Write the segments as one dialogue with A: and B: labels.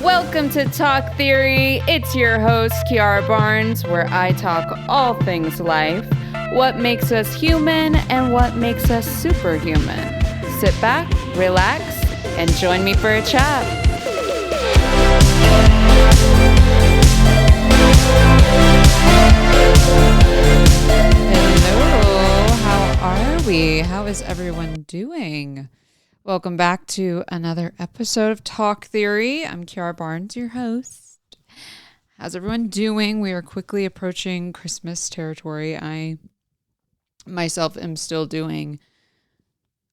A: Welcome to Talk Theory. It's your host, Kiara Barnes, where I talk all things life, what makes us human, and what makes us superhuman. Sit back, relax, and join me for a chat. Hello, how are we? How is everyone doing? Welcome back to another episode of Talk Theory. I'm Kiara Barnes, your host. How's everyone doing? We are quickly approaching Christmas territory. I myself am still doing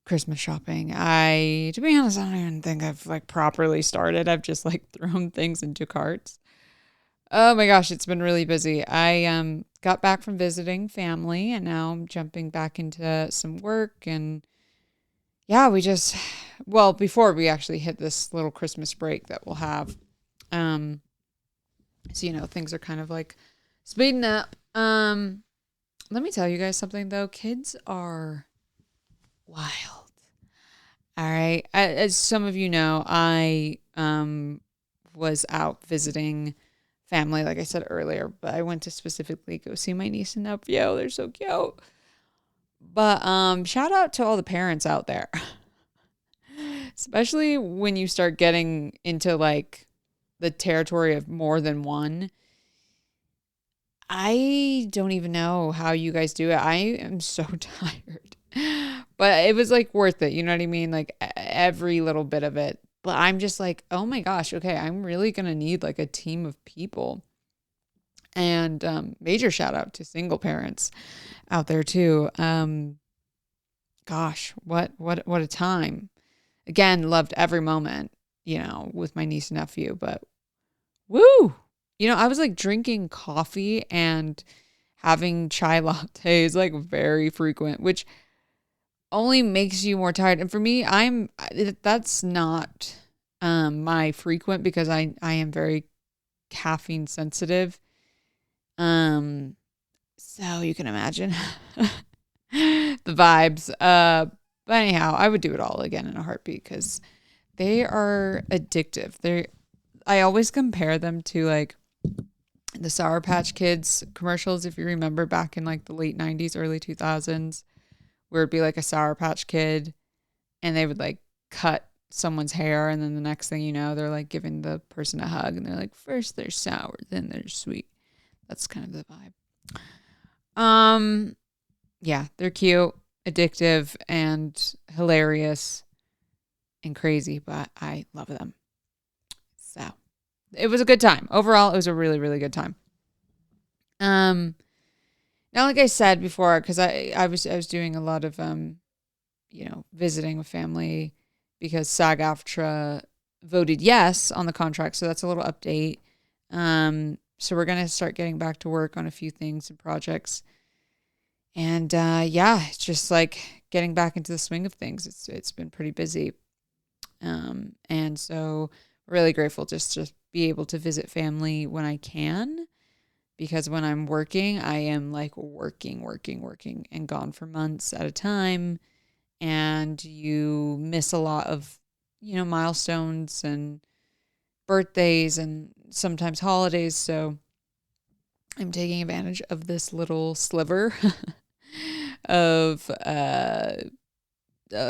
A: Christmas shopping. To be honest, I don't even think I've properly started. I've just thrown things into carts. Oh my gosh, it's been really busy. I got back from visiting family and now I'm jumping back into some work and yeah, before we actually hit this little Christmas break that we'll have. So, things are kind of speeding up. Let me tell you guys something though. Kids are wild. All right. As some of you know, I was out visiting family, like I said earlier, but I went to specifically go see my niece and nephew. They're so cute. But shout out to all the parents out there. Especially when you start getting into the territory of more than one. I don't even know how you guys do it. I am so tired. But it was worth it. You know what I mean? Every little bit of it. But I'm just oh my gosh, okay, I'm really going to need a team of people. And major shout out to single parents out there too. Gosh, what a time. Again, loved every moment, with my niece and nephew, but woo! I was drinking coffee and having chai lattes very frequent, which only makes you more tired. And for me, that's not my frequent because I am very caffeine sensitive. So you can imagine the vibes. But anyhow, I would do it all again in a heartbeat because they are addictive. I always compare them to the Sour Patch Kids commercials, if you remember back in the late 90s, early 2000s, where it'd be a Sour Patch Kid and they would cut someone's hair and then the next thing you know, they're giving the person a hug and they're first they're sour, then they're sweet. That's kind of the vibe. Yeah, they're cute, addictive, and hilarious and crazy, but I love them. So it was a good time. Overall, it was a really, really good time. Now, like I said before, because I was doing a lot of visiting with family because SAG-AFTRA voted yes on the contract, so that's a little update. So we're gonna start getting back to work on a few things and projects. And it's just getting back into the swing of things. It's been pretty busy. And so really grateful just to be able to visit family when I can, because when I'm working, I am working and gone for months at a time. And you miss a lot of, milestones and birthdays and sometimes holidays. So I'm taking advantage of this little sliver of a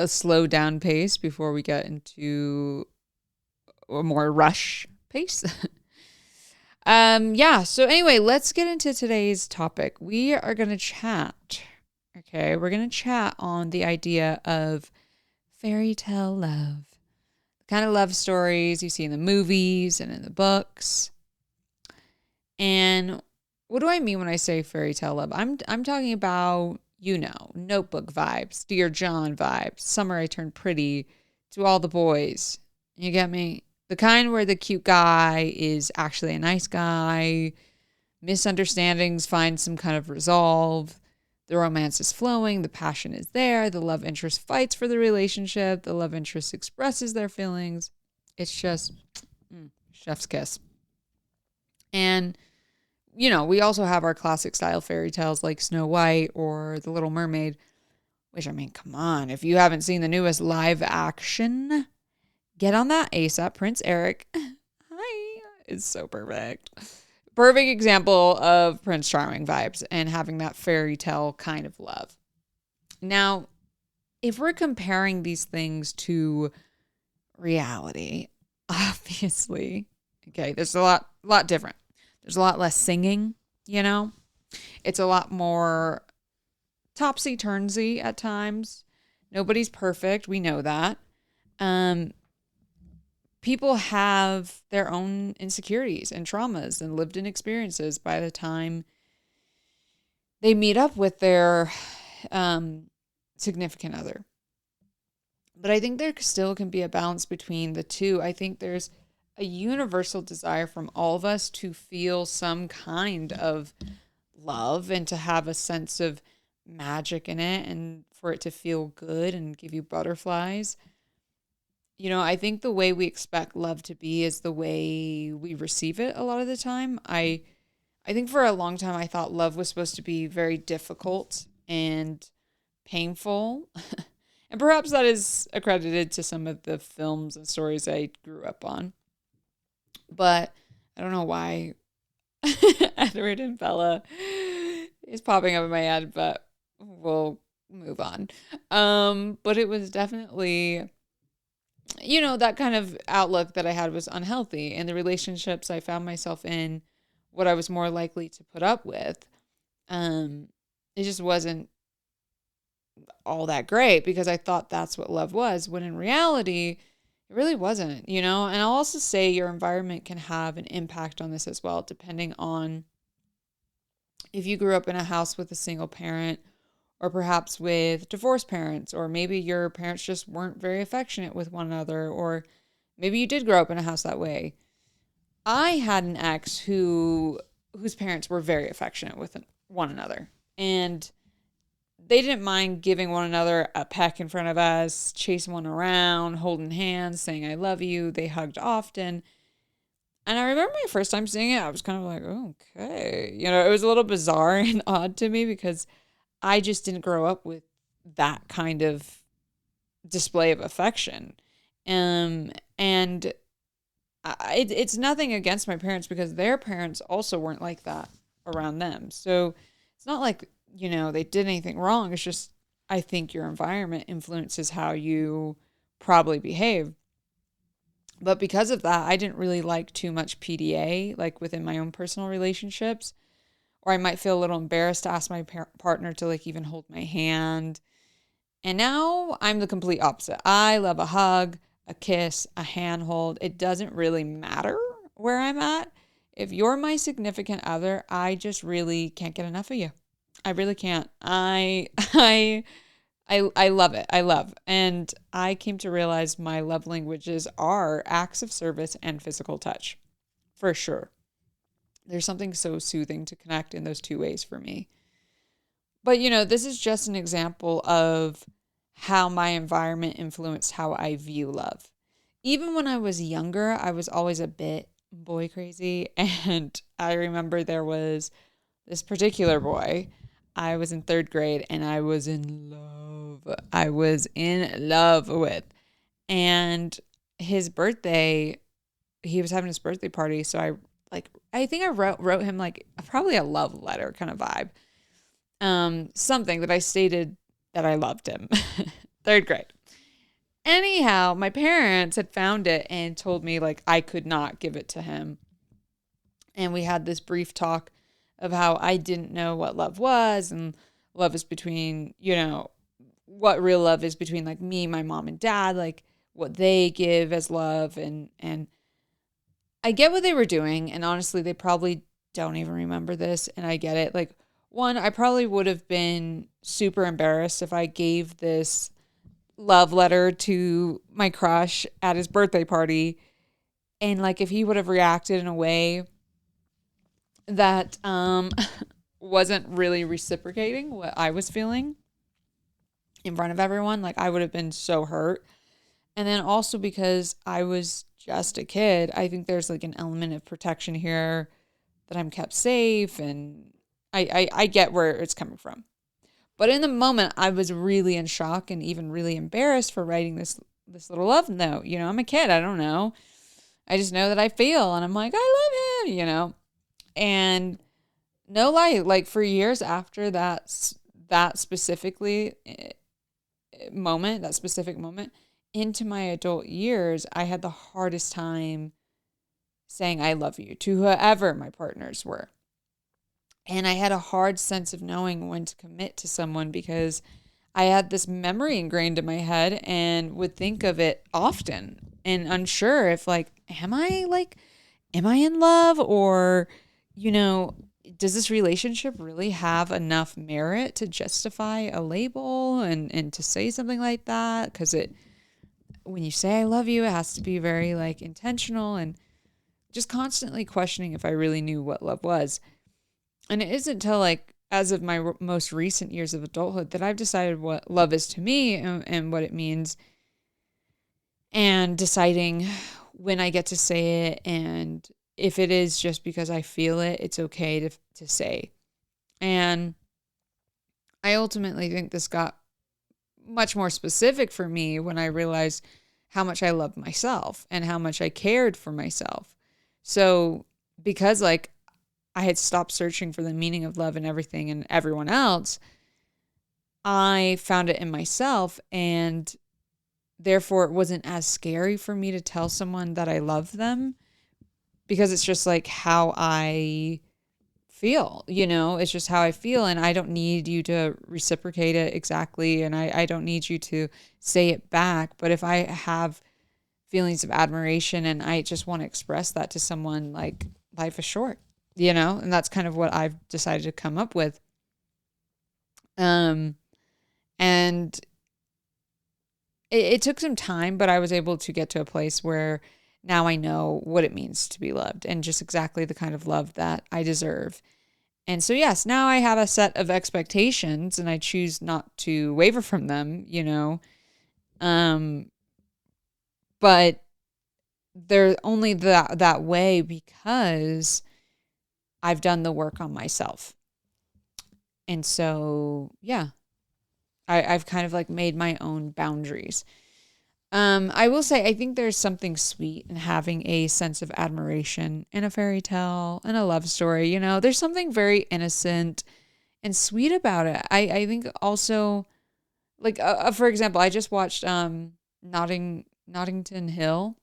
A: slow down pace before we get into a more rush pace. So anyway, let's get into today's topic. We are going to chat. Okay, we're going to chat on the idea of fairytale love. The kind of love stories you see in the movies and in the books. And what do I mean when I say fairytale love? I'm talking about, Notebook vibes, Dear John vibes, Summer I Turned Pretty, To All the Boys. You get me? The kind where the cute guy is actually a nice guy, misunderstandings find some kind of resolve, the romance is flowing, the passion is there, the love interest fights for the relationship, the love interest expresses their feelings. It's just chef's kiss. And we also have our classic style fairy tales like Snow White or The Little Mermaid, which, come on. If you haven't seen the newest live action, get on that ASAP. Prince Eric. Hi, is so perfect. Perfect example of Prince Charming vibes and having that fairy tale kind of love. Now, if we're comparing these things to reality, obviously, okay, there's a lot different. There's a lot less singing, you know? It's a lot more topsy-turvy at times. Nobody's perfect. We know that. Um, People have their own insecurities and traumas and lived in experiences by the time they meet up with their significant other. But I think there still can be a balance between the two. I think there's a universal desire from all of us to feel some kind of love and to have a sense of magic in it and for it to feel good and give you butterflies. You know, I think the way we expect love to be is the way we receive it a lot of the time. I think for a long time I thought love was supposed to be very difficult and painful. And perhaps that is accredited to some of the films and stories I grew up on. But I don't know why Edward and Bella is popping up in my head, but we'll move on. But it was definitely, you know, that kind of outlook that I had was unhealthy. And the relationships I found myself in, what I was more likely to put up with, it just wasn't all that great because I thought that's what love was, when in reality, it really wasn't, you know? And I'll also say your environment can have an impact on this as well, depending on if you grew up in a house with a single parent or perhaps with divorced parents, or maybe your parents just weren't very affectionate with one another, or maybe you did grow up in a house that way. I had an ex whose parents were very affectionate with one another, and they didn't mind giving one another a peck in front of us, chasing one around, holding hands, saying I love you. They hugged often. And I remember my first time seeing it, I was kind of like, oh, okay. You know, it was a little bizarre and odd to me because I just didn't grow up with that kind of display of affection. And it's nothing against my parents because their parents also weren't like that around them. So it's not like, you know, they did anything wrong. It's just, I think your environment influences how you probably behave. But because of that, I didn't really like too much PDA, like within my own personal relationships. Or I might feel a little embarrassed to ask my partner to like even hold my hand. And now I'm the complete opposite. I love a hug, a kiss, a handhold. It doesn't really matter where I'm at. If you're my significant other, I just really can't get enough of you. I really can't. I love it. I love. And I came to realize my love languages are acts of service and physical touch. For sure. There's something so soothing to connect in those two ways for me. But, you know, this is just an example of how my environment influenced how I view love. Even when I was younger, I was always a bit boy crazy. And I remember there was this particular boy. I was in third grade and I was in love. I was in love with. And his birthday, he was having his birthday party. So I think I wrote him like probably a love letter kind of vibe. Something that I stated that I loved him. Third grade. Anyhow, my parents had found it and told me like I could not give it to him. And we had this brief talk of how I didn't know what love was, and love is between, you know, what real love is between like me, my mom and dad, like what they give as love. And I get what they were doing. And honestly, they probably don't even remember this. And I get it. Like, one, I probably would have been super embarrassed if I gave this love letter to my crush at his birthday party. And like, if he would have reacted in a way that wasn't really reciprocating what I was feeling in front of everyone, like I would have been so hurt. And then also because I was just a kid, I think there's like an element of protection here that I'm kept safe, and I get where it's coming from. But in the moment, I was really in shock and even really embarrassed for writing this little love note. You know, I'm a kid. I don't know. I just know that I feel, and I'm like, I love him, And no lie, like for years after that specifically that specific moment into my adult years, I had the hardest time saying I love you to whoever my partners were. And I had a hard sense of knowing when to commit to someone because I had this memory ingrained in my head and would think of it often and unsure if am I in love, or, you know, does this relationship really have enough merit to justify a label and to say something like that? Because when you say I love you, it has to be very like intentional, and just constantly questioning if I really knew what love was. And it isn't until like as of my most recent years of adulthood that I've decided what love is to me, and what it means, and deciding when I get to say it, and if it is just because I feel it, it's okay to say. And I ultimately think this got much more specific for me when I realized how much I loved myself and how much I cared for myself. So because like I had stopped searching for the meaning of love and everything and everyone else, I found it in myself, and therefore it wasn't as scary for me to tell someone that I love them, because it's just like how I feel, it's just how I feel. And I don't need you to reciprocate it exactly. And I don't need you to say it back. But if I have feelings of admiration and I just want to express that to someone, like, life is short, and that's kind of what I've decided to come up with. And it took some time, but I was able to get to a place where now I know what it means to be loved and just exactly the kind of love that I deserve. And so, yes, now I have a set of expectations and I choose not to waver from them, but they're only that way because I've done the work on myself. And so, yeah, I've kind of like made my own boundaries. I will say, I think there's something sweet in having a sense of admiration in a fairy tale and a love story. There's something very innocent and sweet about it. I think also, like, for example, I just watched Nottington Hill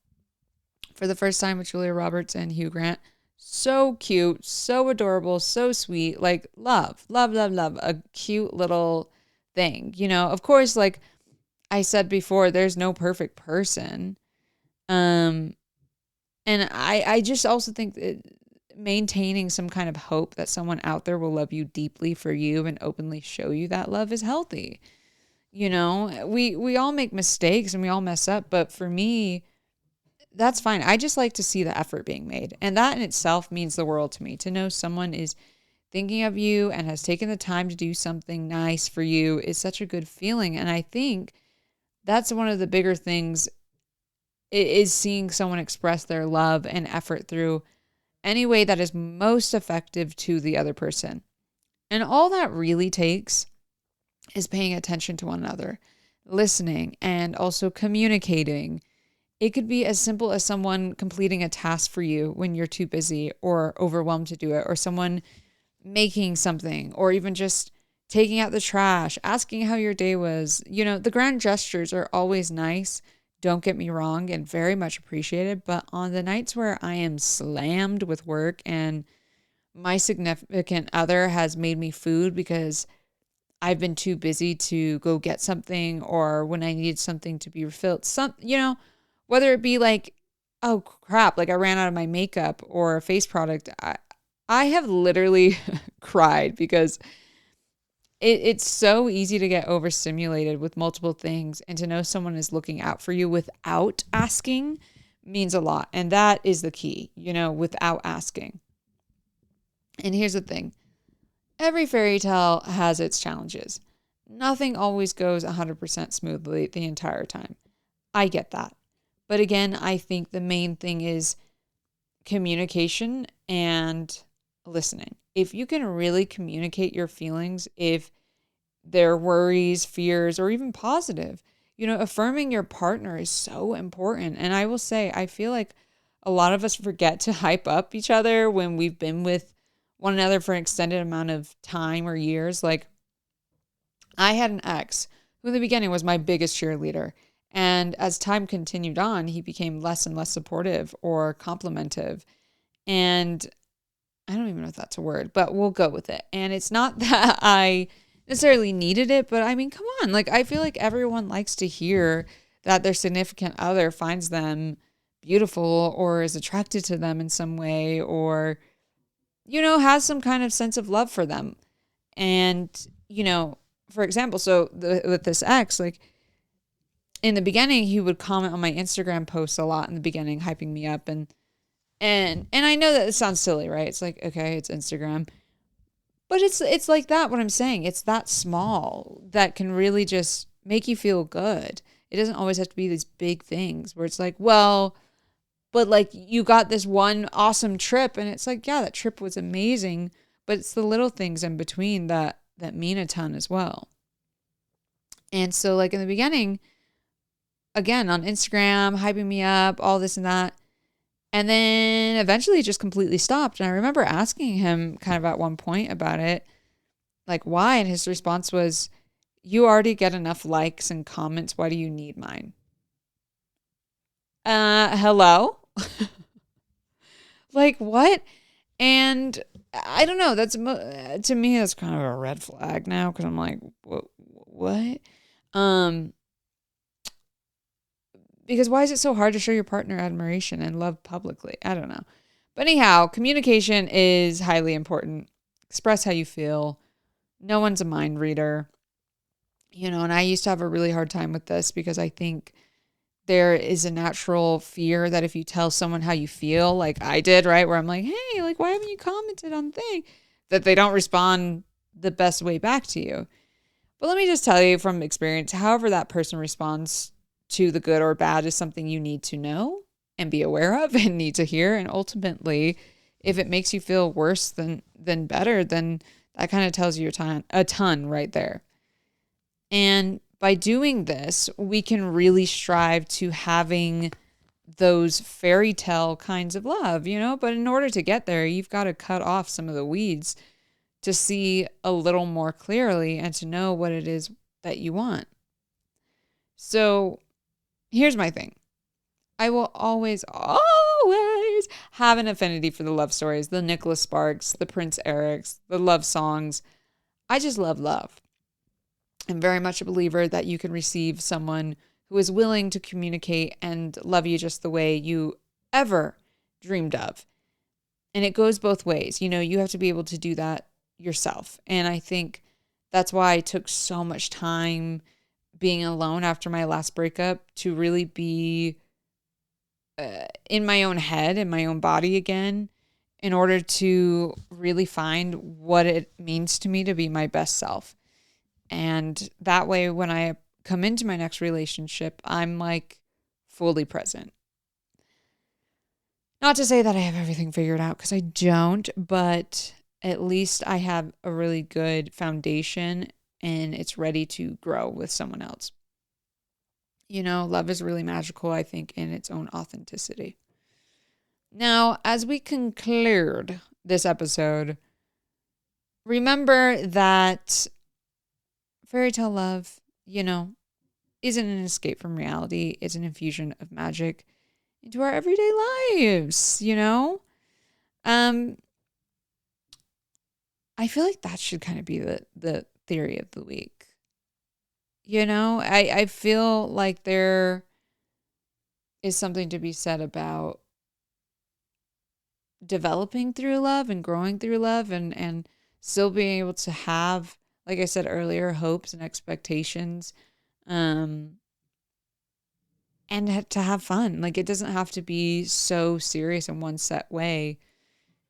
A: for the first time with Julia Roberts and Hugh Grant. So cute, so adorable, so sweet. Like, love, love, love, love. A cute little thing. Of course, like I said before, there's no perfect person. And I just also think that maintaining some kind of hope that someone out there will love you deeply for you and openly show you that love is healthy. We all make mistakes and we all mess up, but for me, that's fine. I just like to see the effort being made. And that in itself means the world to me, to know someone is thinking of you and has taken the time to do something nice for you is such a good feeling. And I think that's one of the bigger things, is seeing someone express their love and effort through any way that is most effective to the other person. And all that really takes is paying attention to one another, listening, and also communicating. It could be as simple as someone completing a task for you when you're too busy or overwhelmed to do it, or someone making something, or even just taking out the trash, asking how your day was. The grand gestures are always nice, don't get me wrong, and very much appreciated. But on the nights where I am slammed with work and my significant other has made me food because I've been too busy to go get something, or when I needed something to be refilled, whether it be like, oh crap, like I ran out of my makeup or a face product, I have literally cried because it's so easy to get overstimulated with multiple things, and to know someone is looking out for you without asking means a lot. And that is the key, without asking. And here's the thing. Every fairy tale has its challenges. Nothing always goes 100% smoothly the entire time. I get that. But again, I think the main thing is communication and listening. If you can really communicate your feelings, if they're worries, fears, or even positive, affirming your partner is so important. And I will say, I feel like a lot of us forget to hype up each other when we've been with one another for an extended amount of time or years. Like, I had an ex who in the beginning was my biggest cheerleader. And as time continued on, he became less and less supportive or complimentive. And I don't even know if that's a word, but we'll go with it. And it's not that I necessarily needed it, but I mean, come on. Like, I feel like everyone likes to hear that their significant other finds them beautiful or is attracted to them in some way, or, has some kind of sense of love for them. And, for example, with this ex, like, in the beginning, he would comment on my Instagram posts a lot in the beginning, hyping me up. And I know that it sounds silly, right? It's like, okay, it's Instagram. But it's like that, what I'm saying. It's that small that can really just make you feel good. It doesn't always have to be these big things where it's like, well, but like you got this one awesome trip, and it's like, yeah, that trip was amazing, but it's the little things in between that mean a ton as well. And so like in the beginning, again, on Instagram, hyping me up, all this and that. And then eventually it just completely stopped. And I remember asking him kind of at one point about it, like why? And his response was, you already get enough likes and comments. Why do you need mine? Hello? Like what? And I don't know. To me, that's kind of a red flag now, because I'm like, what? Because why is it so hard to show your partner admiration and love publicly? I don't know. But anyhow, communication is highly important. Express how you feel. No one's a mind reader. And I used to have a really hard time with this, because I think there is a natural fear that if you tell someone how you feel, like I did, right? Where I'm like, hey, like, why haven't you commented on the thing? That they don't respond the best way back to you. But let me just tell you from experience, however that person responds to the good or bad is something you need to know and be aware of and need to hear. And ultimately, if it makes you feel worse than better, then that kind of tells you a ton right there. And by doing this, we can really strive to having those fairy tale kinds of love, but in order to get there, you've got to cut off some of the weeds to see a little more clearly and to know what it is that you want. So here's my thing. I will always have an affinity for the love stories, the Nicholas Sparks, the Prince Erics, the love songs. I just love love. I'm very much a believer that you can receive someone who is willing to communicate and love you just the way you ever dreamed of. And it goes both ways. You have to be able to do that yourself. And I think that's why I took so much time being alone after my last breakup to really be in my own head, in my own body again, in order to really find what it means to me to be my best self. And that way, when I come into my next relationship, I'm like fully present. Not to say that I have everything figured out, because I don't, but at least I have a really good foundation and it's ready to grow with someone else. Love is really magical, I think, in its own authenticity. Now, as we conclude this episode, remember that Fairytale Love, isn't an escape from reality. It's an infusion of magic into our everyday lives, I feel like that should kind of be the theory of the week. I feel like there is something to be said about developing through love and growing through love and still being able to have, like I said earlier, hopes and expectations, and to have fun. Like, it doesn't have to be so serious in one set way.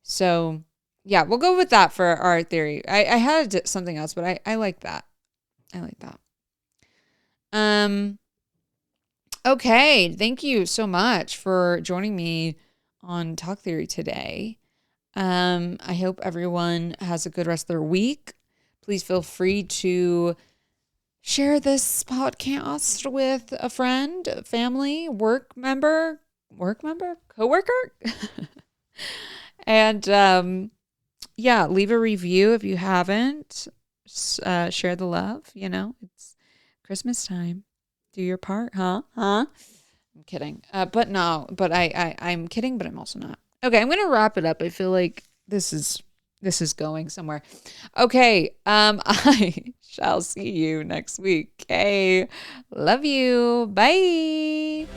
A: So yeah, we'll go with that for our theory. I had something else, but I like that. I like that. Okay. Thank you so much for joining me on Talk Theory today. I hope everyone has a good rest of their week. Please feel free to share this podcast with a friend, a family, work member, work member, coworker. And yeah, leave a review if you haven't. Share the love. It's Christmas time. Do your part, huh? I'm kidding. But no, but I'm kidding, but I'm also not. Okay, I'm gonna wrap it up. I feel like this is going somewhere. Okay, I shall see you next week. Okay, love you. Bye.